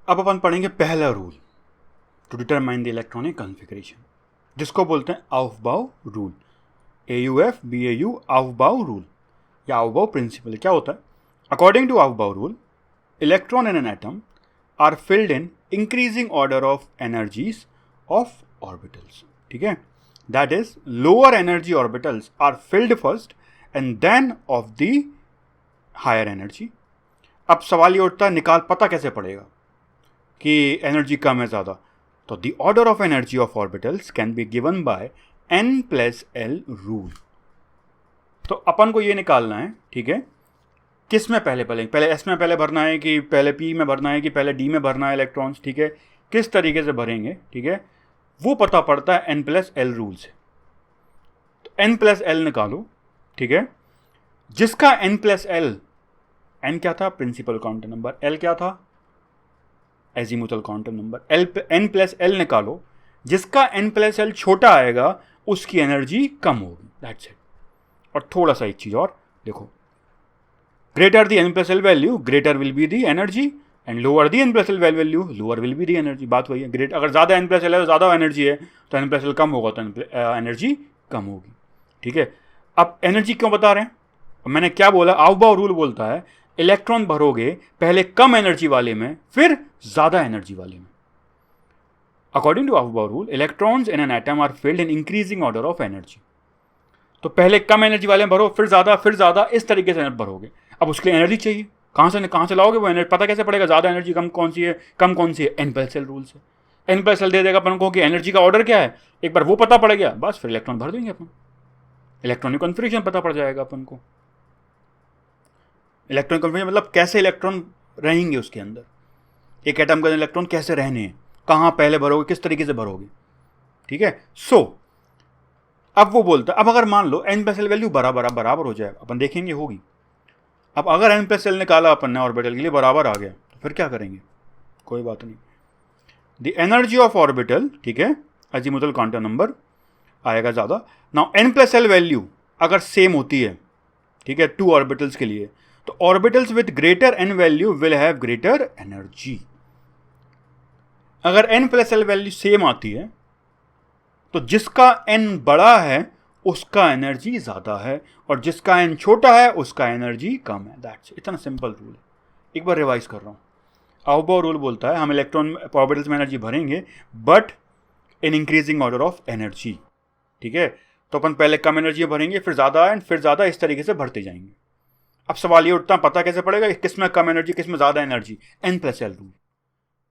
अब अपन पढ़ेंगे पहला rule to determine the electronic configuration, जिसको बोलते हैं Aufbau rule. AUF BAU Aufbau rule या आउफबाउ प्रिंसिपल। क्या होता है? According to Aufbau rule, electron in an atom are filled in increasing order of energies of orbitals. ठीक है, that is lower energy orbitals are filled first and then of the higher energy. अब सवाल ये उठता है, निकाल पता कैसे पड़ेगा कि एनर्जी कम है ज़्यादा? तो the order of energy of orbitals can be given by N+L rule. तो अपन को ये निकालना है, ठीक है, किस में पहले पहले S में पहले भरना है कि पहले P में भरना है कि पहले D में भरना है इलेक्ट्रॉन्स, ठीक है, किस तरीके से भरेंगे, ठीक है, वो पता पड़ता है N+L रूल से। तो N+L निकालो, ठीक है, जिसका N+L, N क्या था? प्रिंसिपल क्वांटम नंबर, L क्या था? Azimuthal quantum number. N+L निकालो, जिसका N+L छोटा आएगा उसकी एनर्जी कम होगी, दैट्स इट। और थोड़ा सा एक चीज और देखो, greater the N+L value greater will be the energy and lower the N+L value lower will be the energy. बात वही है, ग्रेट अगर ज़्यादा N+L है, ज़्यादा एनर्जी है, तो N+L कम होगा तो एनर्जी कम होगी। ठीक है, अब एनर्जी क्यों बता रहे हैं? मैंने क्या बोला? आउफबाउ रूल बोलता है इलेक्ट्रॉन भरोगे पहले कम एनर्जी वाले में फिर ज़्यादा एनर्जी वाले में। According to Aufbau rule, electrons in an atom are filled in increasing order of energy. तो पहले कम एनर्जी वाले में भरो, फिर ज़्यादा, इस तरीके से भरोगे। अब उसके लिए एनर्जी चाहिए, कहाँ से लाओगे वो एनर्जी? पता कैसे पड़ेगा ज़्यादा एनर्जी कम कौन सी है, कम कौन सी है? N+L रूल से। N+L दे देगा अपन को कि एनर्जी का ऑर्डर क्या है, एक बार वो पता पड़ गया, बस फिर इलेक्ट्रॉन भर देंगे अपन, इलेक्ट्रॉनिक कॉन्फ़िगरेशन पता पड़ जाएगा अपन को। इलेक्ट्रॉनिक कॉन्फ़िगरेशन मतलब कैसे इलेक्ट्रॉन रहेंगे उसके अंदर, एक एटम के अंदर इलेक्ट्रॉन कैसे रहने हैं, कहाँ पहले भरोगे, किस तरीके से भरोगे। ठीक है, अब वो बोलता है, अब अगर मान लो N+L वैल्यू बराबर हो जाए, अपन देखेंगे होगी। अब अगर N+L निकाला अपन ने ऑर्बिटल के लिए, बराबर आ गया, तो फिर क्या करेंगे? कोई बात नहीं, द एनर्जी ऑफ ऑर्बिटल, ठीक है, अजीमुथल क्वांटम नंबर आएगा ज़्यादा। नाउ N+L वैल्यू अगर सेम होती है, ठीक है, 2 ऑर्बिटल्स के लिए, तो orbitals with greater N value will have greater energy. अगर N+L वैल्यू सेम आती है तो जिसका N बड़ा है उसका एनर्जी ज़्यादा है और जिसका N छोटा है उसका एनर्जी कम है। दैट्स इतना सिंपल रूल है। एक बार रिवाइज कर रहा हूँ। आउफबाउ रूल बोलता है हम इलेक्ट्रॉन ऑर्बिटल्स में एनर्जी भरेंगे but in increasing order of energy. ठीक है, तो अपन पहले कम एनर्जी भरेंगे, फिर ज़्यादा एंड फिर ज़्यादा, इस तरीके से भरते जाएंगे। अब सवाल ये उठता है पता कैसे पड़ेगा किस में कम एनर्जी किस में ज़्यादा एनर्जी? N+L rule.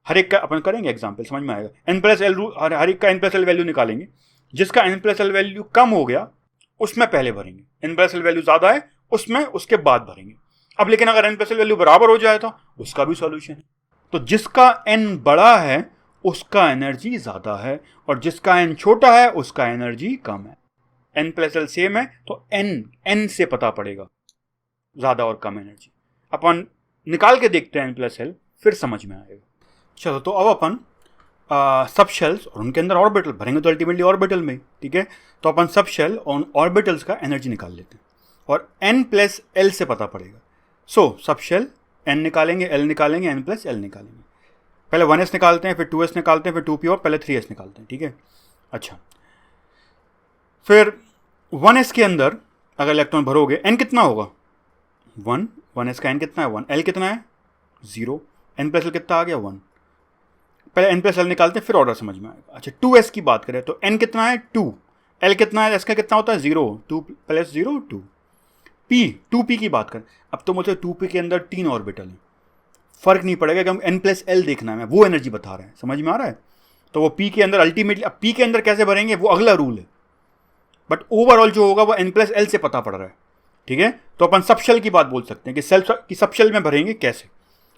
हर एक का अपन करेंगे एग्जाम्पल, समझ में आएगा। N+L रूल, हर एक का N+L वैल्यू निकालेंगे, जिसका N+L वैल्यू कम हो गया उसमें पहले भरेंगे, N+L वैल्यू ज़्यादा है उसमें उसके बाद भरेंगे। अब लेकिन अगर N+L वैल्यू बराबर हो जाए तो उसका भी सॉल्यूशन है। तो जिसका N बड़ा है उसका एनर्जी ज़्यादा है और जिसका N छोटा है उसका एनर्जी कम है। N+L सेम है तो N से पता पड़ेगा ज़्यादा और कम एनर्जी। अपन निकाल के देखते हैं N+L, फिर समझ में आएगा। चलो, तो अब अपन सब शेल्स और उनके अंदर ऑर्बिटल भरेंगे, तो अल्टीमेटली ऑर्बिटल में, ठीक है, तो अपन सब शेल और ऑर्बिटल्स का एनर्जी निकाल लेते हैं और N+L से पता पड़ेगा। सब शेल N निकालेंगे, L निकालेंगे, N+L निकालेंगे। पहले 1s निकालते हैं, फिर 2s निकालते हैं, फिर 2p और पहले 3s निकालते हैं। ठीक है, अच्छा, फिर 1s के अंदर अगर इलेक्ट्रॉन भरोगे N कितना होगा? 1s का N कितना है? 1। L कितना है? 0। N+L कितना आ गया? 1। पहले N+L निकालते हैं फिर ऑर्डर समझ में आएगा। अच्छा, 2s की बात करें तो N कितना है? 2। L कितना है? S का कितना होता है? 0। 2 + 0 2। P की बात करें, अब तो मुझे 2p के अंदर 3 ऑर्बिटल हैं, फर्क नहीं पड़ेगा कि हम N+L देखना है, वो एनर्जी बता रहे हैं, समझ में आ रहा है? तो वो P के अंदर अल्टीमेटली, अब P के अंदर कैसे भरेंगे वो अगला रूल है, बट ओवरऑल जो होगा वो N+L से पता पड़ रहा है। ठीक है, तो अपन सब शेल की बात बोल सकते हैं कि सब शेल में भरेंगे कैसे,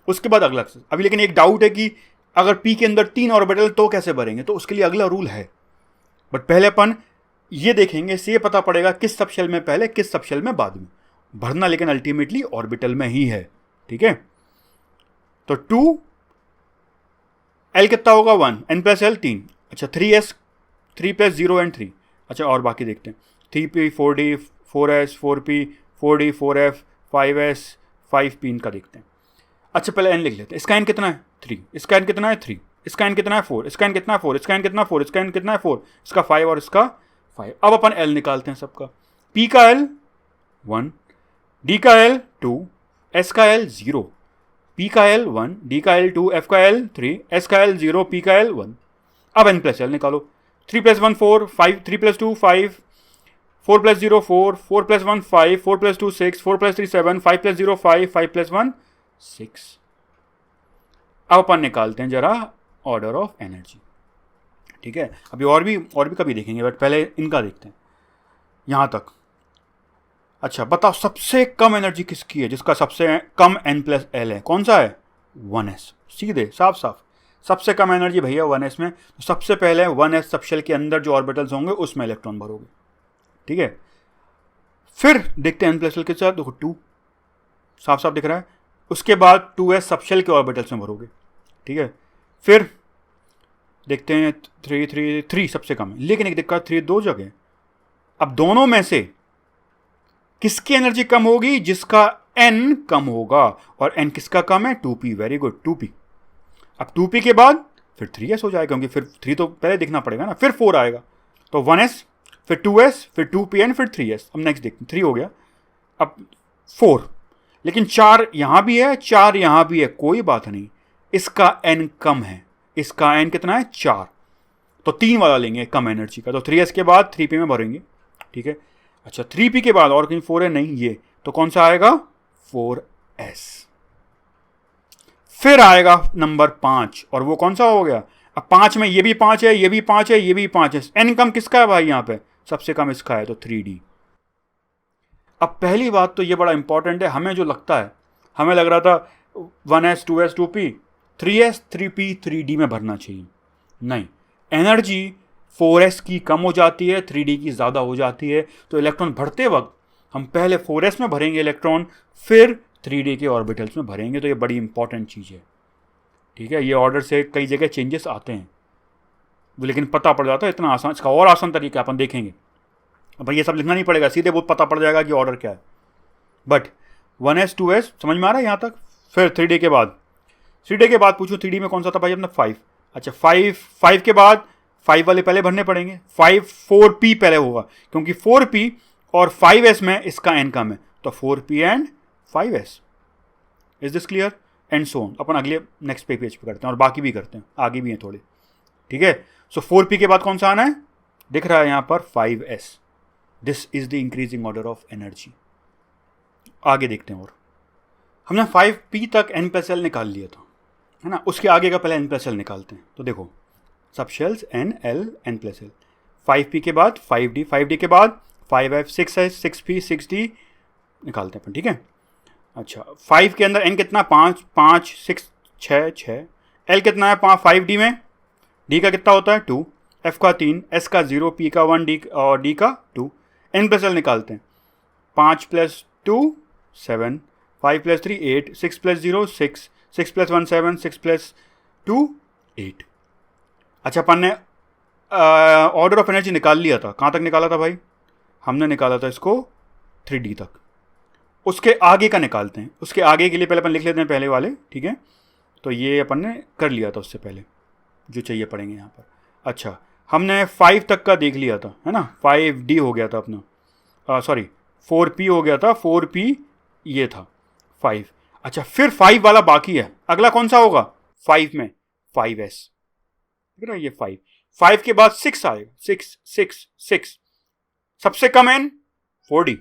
उसके बाद अगला। अभी लेकिन एक डाउट है कि अगर P के अंदर 3 ऑर्बिटल तो कैसे भरेंगे, तो उसके लिए अगला रूल है, बट पहले अपन ये देखेंगे, इससे ये पता पड़ेगा किस सब शेल में पहले किस सब शेल में बाद में भरना, लेकिन अल्टीमेटली ऑर्बिटल में ही है। ठीक है, तो 2, L कितना होगा? 1, N+L 3। अच्छा, 3s, 3 + 0 and 3। अच्छा, और बाकी देखते हैं, 3p 4d 4s 4p 4d 4f 5s 5p, इनका देखते हैं। अच्छा पहले n लिख लेते हैं। इसका n कितना है 3, इसका n कितना है 3, इसका n कितना है 4, इसका n कितना है 4, इसका n कितना है 4, इसका n कितना है 4, इसका 5 और इसका 5। अब अपन l निकालते हैं सबका। p का l 1, d का l 2, s का l 0, p का l 1, d का l 2, f का l 3, s का l 0, p का l 1। अब n प्लस l निकालो। 3 + 1 4, 5, 3 + 2 5, 4 + 0 4, 4 + 1 5, 4 + 2 6, 4 + 3 7, 5 + 0 5, 5 + 1 6। अब अपन निकालते हैं जरा ऑर्डर ऑफ एनर्जी। ठीक है, अभी और भी कभी देखेंगे, बट पहले इनका देखते हैं यहां तक। अच्छा बताओ सबसे कम एनर्जी किसकी है, जिसका सबसे कम n + l है? कौन सा है? 1s। सीधे साफ साफ सबसे कम एनर्जी भैया 1s में। तो सबसे पहले 1s सबशेल के अंदर जो ऑर्बिटल्स होंगे उसमें इलेक्ट्रॉन भरोगे। ठीक है, फिर देखते हैं n + l के साथ। देखो 2 साफ साफ दिख रहा है। उसके बाद 2s सबशेल के ऑर्बिटल्स में भरोगे। ठीक है, फिर देखते हैं 3 सबसे कम है, लेकिन एक दिक्कत 3 दो जगह। अब दोनों में से किसकी एनर्जी कम होगी? जिसका n कम होगा। और n किसका कम है? 2p। Very good, 2p। अब 2p के बाद फिर 3s हो जाएगा, क्योंकि फिर 3 तो पहले देखना पड़ेगा ना, फिर 4 आएगा। तो 1s, फिर 2s, फिर 2pn, फिर 3s। अब नेक्स्ट देखते हैं, 3 हो गया, अब 4। लेकिन 4 यहां भी है, 4 यहां भी है, कोई बात नहीं, इसका n कम है। इसका n कितना है? 4। तो 3 वाला लेंगे कम एनर्जी का। तो 3s के बाद 3p में भरेंगे। ठीक है, अच्छा 3p के बाद और कहीं 4 है नहीं, ये तो कौन सा आएगा? 4s। फिर आएगा नंबर 5, और वो कौन सा हो गया? अब 5 में ये भी 5 है, ये भी 5 है, ये भी 5 है। n कम किसका है भाई? यहां पे सबसे कम इसका है, तो 3d। अब पहली बात तो ये बड़ा इंपॉर्टेंट है, हमें जो लगता है, हमें लग रहा था 1s 2s 2p, 3s 3p 3d में भरना चाहिए। नहीं, एनर्जी 4s की कम हो जाती है, 3d की ज़्यादा हो जाती है। तो इलेक्ट्रॉन भरते वक्त हम पहले 4s में भरेंगे इलेक्ट्रॉन, फिर 3d के ऑर्बिटल्स में भरेंगे। तो ये बड़ी इंपॉर्टेंट चीज़ है। ठीक है, ये ऑर्डर से कई जगह चेंजेस आते हैं, लेकिन पता पड़ जाता है इतना आसान। इसका और आसान तरीका अपन देखेंगे। अब ये सब लिखना नहीं पड़ेगा, सीधे बहुत पता पड़ जाएगा कि ऑर्डर क्या है। बट 1s 2s समझ में आ रहा है यहाँ तक। फिर 3d के बाद, 3d के बाद पूछो 3d में कौन सा था भाई अपना? 5। अच्छा 5 के बाद 5 वाले पहले भरने पड़ेंगे। 4p पहले होगा, क्योंकि 4p और 5s में इसका n कम है, तो 4p and 5s। Is this clear? And so on. अपन अगले नेक्स्ट पेज पे करते हैं, और बाकी भी करते हैं, आगे भी हैं थोड़े। ठीक है, सो 4p के बाद कौन सा आना है? दिख रहा है यहाँ पर 5s। This is the increasing order of energy. आगे देखते हैं। और हमने 5p तक n + l निकाल लिया था, है ना। उसके आगे का पहले n + l निकालते हैं। तो देखो subshells n l n + l। 5p के बाद 5d, 5d के बाद 5f 6s 6p 6d निकालते हैं अपन। ठीक है, अच्छा 5 के अंदर n कितना? 5 5 6 6 6। l कितना है? 5d में d का कितना होता है? 2, f का 3, s का 0, p का 1, d और d का 2। n + l निकालते हैं। 5 + 2 7, 5 + 3 8, 6 + 0 6, 6 + 1 7, 6 + 2 8। अच्छा अपन ने ऑर्डर ऑफ एनर्जी निकाल लिया था। कहाँ तक निकाला था भाई? हमने निकाला था इसको 3d तक। उसके आगे का निकालते हैं। उसके आगे के लिए पहले अपन लिख लेते हैं पहले वाले। ठीक है, तो ये अपन ने कर लिया था उससे पहले, जो चाहिए पड़ेंगे यहाँ पर। अच्छा हमने 5 तक का देख लिया था, है ना। 5d हो गया था अपना, सॉरी 4p हो गया था। 4p ये था 5। अच्छा फिर 5 वाला बाकी है, अगला कौन सा होगा? 5 में 5s। ठीक है, ये 5 के बाद 6 आएगा। 6 6 6 सबसे कम n 4d।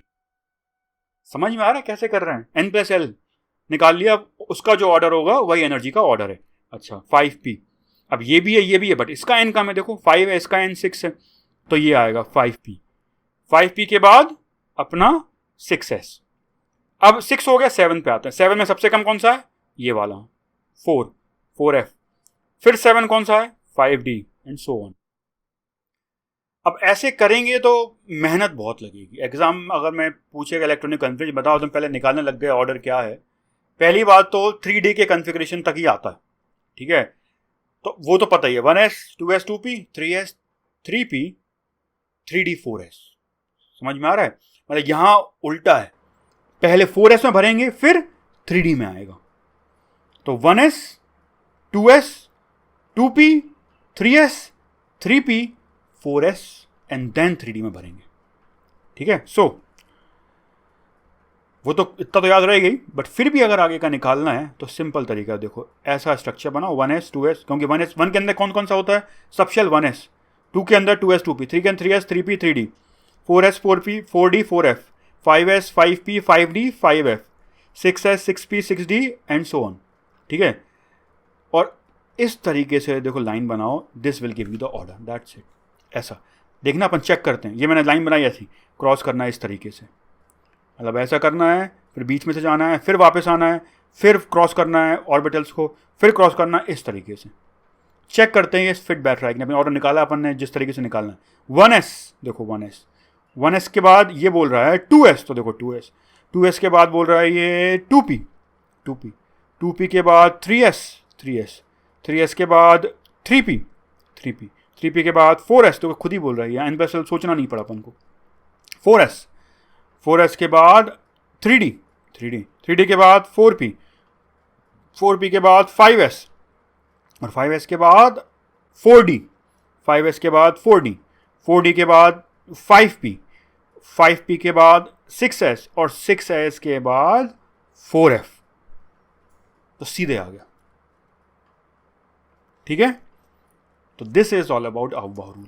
समझ में आ रहा है कैसे कर रहे हैं? n + l निकाल लिया, उसका जो ऑर्डर होगा वही एनर्जी का ऑर्डर है। अच्छा 5p, अब ये भी है ये भी है, बट इसका n कम है। देखो 5 है, इसका n 6 है, तो ये आएगा 5p। 5p के बाद अपना 6s। अब 6 हो गया, 7 पे आता है। 7 में सबसे कम कौन सा है? ये वाला 4f। फिर 7 कौन सा है? 5d and so on. अब ऐसे करेंगे तो मेहनत बहुत लगेगी। एग्जाम अगर मैं पूछेगा इलेक्ट्रॉनिक कन्फिग्रेशन बताओ, तुम पहले निकालने लग गए ऑर्डर क्या है। पहली बात तो 3D के कन्फिग्रेशन तक ही आता है। ठीक है, तो वो तो पता ही है, 1s 2s 2p 3s 3p 3d 4s। समझ में आ रहा है? मतलब यहां उल्टा है, पहले 4s में भरेंगे फिर 3D में आएगा। तो 1s 2s 2p 3s 3p 4s and then 3d में भरेंगे. ठीक है. सो वो तो इतना तो याद रहेगा ही, बट फिर भी अगर आगे का निकालना है तो सिंपल तरीका है. देखो ऐसा स्ट्रक्चर बनाओ 1s 2s, क्योंकि 1 के अंदर कौन कौन सा होता है, सब शेल 1s, 2 के अंदर 2s 2p, 3 के अंदर 3s 3p 3d, 4s 4p 4d 4f, 5s 5p 5d 5f, 6s 6p 6d and so on. ठीक है. और इस तरीके से देखो लाइन बनाओ, this will give you the order, that's it. ऐसा देखना, अपन चेक करते हैं. ये मैंने लाइन बनाई ऐसी, क्रॉस करना है इस तरीके से, मतलब ऐसा करना है, फिर बीच में से जाना है, फिर वापस आना है, फिर क्रॉस करना है ऑर्बिटल्स को, फिर क्रॉस करना है, इस तरीके से. चेक करते हैं ये फिट बैठ रहा है कि नहीं. ऑर्डर निकाला अपन ने जिस तरीके से निकालना है. 1s देखो 1s के बाद ये बोल रहा है 2s, तो देखो 2s के बाद बोल रहा है ये 2p के बाद 3s के बाद 3p के बाद 4s, तो खुद ही बोल रहा है, एन बेसल सोचना नहीं पड़ा अपन को. 4s के बाद 3d के बाद 4p के बाद 5s, और 5s के बाद 4d, 5s के बाद 4d के बाद 5p के बाद 6s, और 6s के बाद 4f. तो सीधे आ गया. ठीक है. तो this is all about Aufbau rule.